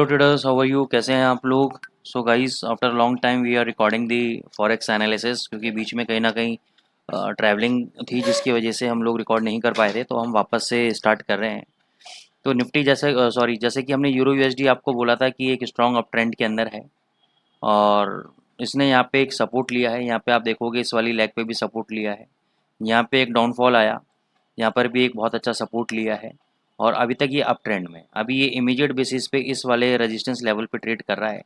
traders, how are you? कैसे हैं आप लोग? So guys, after long time we are recording the forex analysis, क्योंकि बीच में कहीं ना कहीं ट्रैवलिंग थी जिसकी वजह से हम लोग रिकॉर्ड नहीं कर पाए थे, तो हम वापस से स्टार्ट कर रहे हैं। तो निफ्टी जैसे कि हमने यूरो यूएसडी आपको बोला था कि एक स्ट्रॉन्ग अप ट्रेंड के अंदर है, और इसने यहाँ पे एक सपोर्ट लिया है। यहाँ पे आप देखोगे इस वाली लेग पे भी सपोर्ट लिया है, यहाँ पे एक डाउनफॉल आया, यहाँ पर भी एक बहुत अच्छा सपोर्ट लिया है, और अभी तक ये अप ट्रेंड में। अभी ये इमीडिएट बेसिस पे इस वाले रेजिस्टेंस लेवल पे ट्रेड कर रहा है।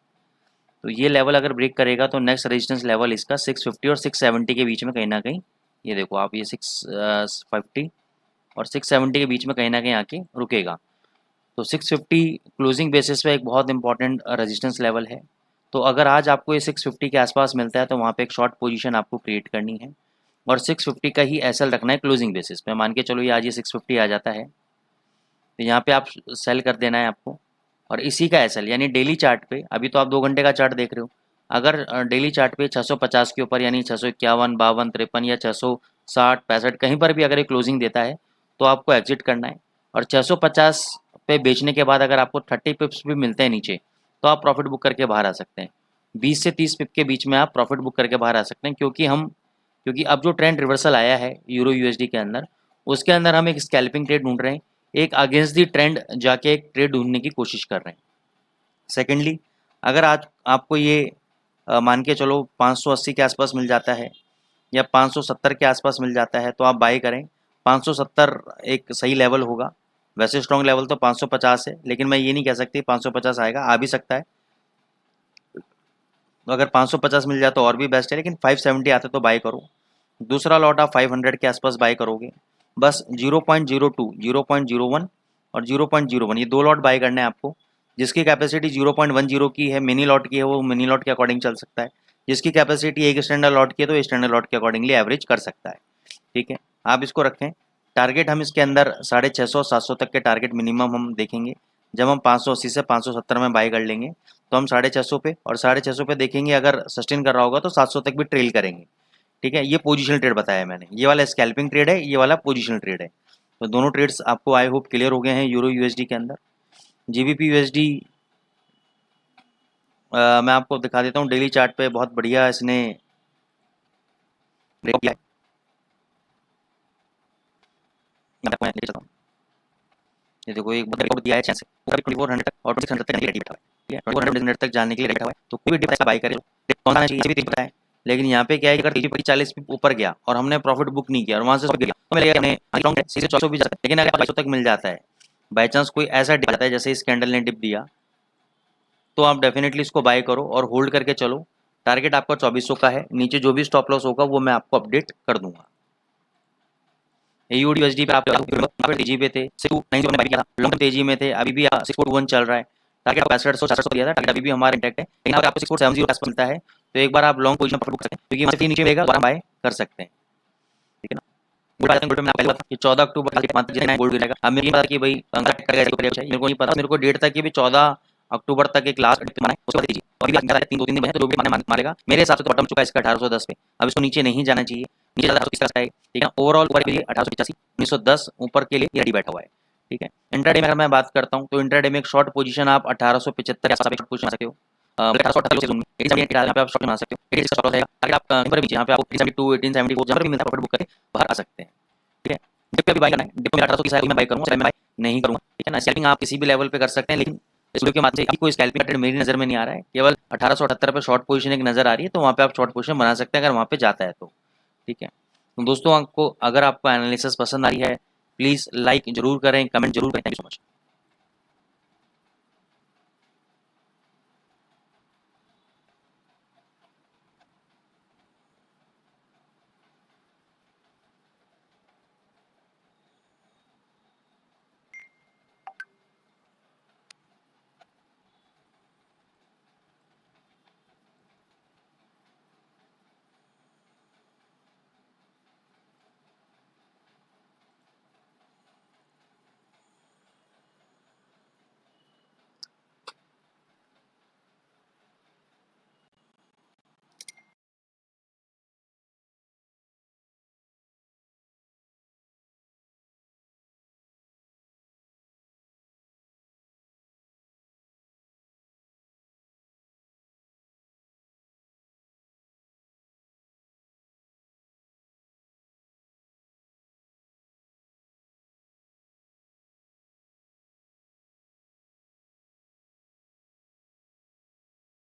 तो ये लेवल अगर ब्रेक करेगा तो नेक्स्ट रेजिस्टेंस लेवल इसका 650 और 670 के बीच में कहीं ना कहीं, ये देखो आप, ये 650 और 670 के बीच में कहीं ना कहीं आके रुकेगा। तो 650 क्लोजिंग बेसिस पे एक बहुत इंपॉर्टेंट रेजिस्टेंस लेवल है। तो अगर आज आपको ये 650 के आसपास मिलता है तो वहाँ पे एक शॉर्ट पोजीशन आपको क्रिएट करनी है, और 650 का ही एसएल रखना है क्लोजिंग बेसिस पे। मान के चलो ये आज ये 650 आ जाता है तो यहाँ पे आप सेल कर देना है आपको, और इसी का एसएल यानी डेली चार्ट पे, अभी तो आप 2 घंटे का चार्ट देख रहे हो, अगर डेली चार्ट पे 650 के ऊपर यानी 651, 52, 53 या 660, 65 कहीं पर भी अगर ये क्लोजिंग देता है तो आपको एग्जिट करना है। और 650 पे बेचने के बाद अगर आपको 30 पिप्स भी मिलते हैं नीचे तो आप प्रॉफिट बुक करके बाहर आ सकते हैं। 20 से 30 पिप के बीच में आप प्रॉफिट बुक करके बाहर आ सकते हैं, क्योंकि अब जो ट्रेंड रिवर्सल आया है यूरो यूएसडी के अंदर, उसके अंदर हम एक स्कैल्पिंग ट्रेड ढूंढ रहे हैं, एक अगेंस्ट दी ट्रेंड जाके एक ट्रेड ढूंढने की कोशिश कर रहे हैं। सेकेंडली, अगर आज आपको ये मान के चलो 580 के आसपास मिल जाता है या 570 के आसपास मिल जाता है तो आप बाय करें। 570 एक सही लेवल होगा। वैसे स्ट्रॉन्ग लेवल तो 550 है, लेकिन मैं ये नहीं कह सकती 550 आएगा, आ भी सकता है। तो अगर 550 मिल जाए तो और भी बेस्ट है, लेकिन 570 आते तो बाय करो। दूसरा लॉट आप 500 के आसपास बाय करोगे। बस 0.02, 0.01 और 0.01 ये 2 लॉट बाय करने हैं आपको। जिसकी कैपेसिटी 0.10 की है, मिनी लॉट की है, वो मिनी लॉट के अकॉर्डिंग चल सकता है। जिसकी कैपेसिटी एक स्टैंडर्ड लॉट की है तो स्टैंडर्ड लॉट के अकॉर्डिंगली एवरेज कर सकता है। ठीक है, आप इसको रखें। टारगेट हम इसके अंदर 650, 700 तक के टारगेट मिनिमम हम देखेंगे। जब हम 580 से 570 में बाय कर लेंगे तो हम 650 पे, और 650 पे देखेंगे अगर सस्टेन कर रहा होगा तो 700 तक भी ट्रेल करेंगे। ठीक है, ये पोजिशनल ट्रेड बताया मैंने, ये वाला स्कैल्पिंग ट्रेड है, ये वाला पोजिशनल ट्रेड है। तो दोनों ट्रेड्स आपको आई होप क्लियर हो गए हैं यूरो यूएसडी के अंदर। जीबीपी यूएसडी मैं आपको दिखा देता हूँ। डेली चार्ट पे बहुत बढ़िया इसने ब्रेक किया है। ये देखो एक ब्रेकआउट दिया है चैन से, 2400 तक और 2600 तक रेडी बैठा हुआ है। ठीक है, 2400 तक जाने के लिए बैठा हुआ है, तो कोई भी डिप ऐसा बाय करे लो। कौन सा चाहिए भी तेजी पता है, लेकिन यहाँ पे क्या है, अगर तेजी 40 ऊपर गया और हमने प्रॉफिट बुक नहीं किया और वहां से गिर गया तो मिलेगा हमने लॉन्ग है सीधे 400 भी जा सकता है। लेकिन अगर 2200 तक मिल जाता है, बाय चांस कोई ऐसा डिप आता है जैसे इस कैंडल ने डिप दिया, तो आप डेफिनेटली इसको बाय करो और होल्ड करके चलो। टारगेट आपका 2400 का है, नीचे जो भी स्टॉप लॉस होगा वो मैं आपको अपडेट कर दूंगा। यूडी यूएसडी पे आप तेजी पे थे, 690 में किया था, लॉन्ग तेजी में थे, अभी भी 641 चल रहा है। टारगेट आपको 6500 400 दिया था, टारगेट अभी भी हमारा इंटैक्ट है। लेकिन अगर आपको 6470 के आसपास मिलता है तो एक बार आप लॉन्ग पोजीशन पर बुक सकते हैं, क्योंकि वहां से नीचे रहेगा और बाय कर सकते हैं। ठीक है ना। गोल्ड में आपको कि 14 अक्टूबर तक गोल्ड गिरेगा। अब मुझे पता कि भाई मेरे को नहीं पता, मेरे को डेट तक कि 14 अक्टूबर तक एक लास्ट डिप माना है, उसके बाद दीजिए। और अभी 2-3 दिन में तो जो भी मारेगा मेरे हिसाब से तो बॉटम चुका है इसका 1810 पे। अब इसको नीचे नहीं जाना चाहिए, नीचे ज्यादा है। ठीक है, ओवरऑल ऊपर के लिए 1885, 1910 ऊपर के लिए रेडी बैठा हुआ है। ठीक है, इंट्राडे में अगर मैं बात करता हूं तो इंट्राडे में एक शॉर्ट पोजीशन आप 1875 के आसपास पोजीशन बना सकते हो। 1878 जोन में 1878 पे आप शॉर्ट बना सकते हो। 18 का शॉर्ट रहेगा, ताकि आप कहीं पर भी जहां पे आपको 1872, 1874 जहां पर भी मिलता है प्रॉफिट बुक करके बाहर आ सकते हैं। ठीक है, डिप पे भी बाय करना है, डिप में 1800 की साइड में बाय करूंगा, मैं बाय नहीं करूंगा। ठीक है ना, स्कैल्पिंग आप किसी भी लेवल पे कर सकते हैं, लेकिन इस वीडियो के माध्यम से कोई स्कैल्पिंग ट्रेड मेरी नजर में नहीं आ रहा है। केवल 1878 पे शॉर्ट पोजीशन एक नजर आ रही है, तो वहां पे आप शॉर्ट पोजीशन बना सकते हैं अगर वहां पे जाता है तो। ठीक है, तो दोस्तों अगर आपको एनालिसिस पसंद आई है प्लीज़ लाइक जरूर करें, कमेंट जरूर करें। Thank you so much.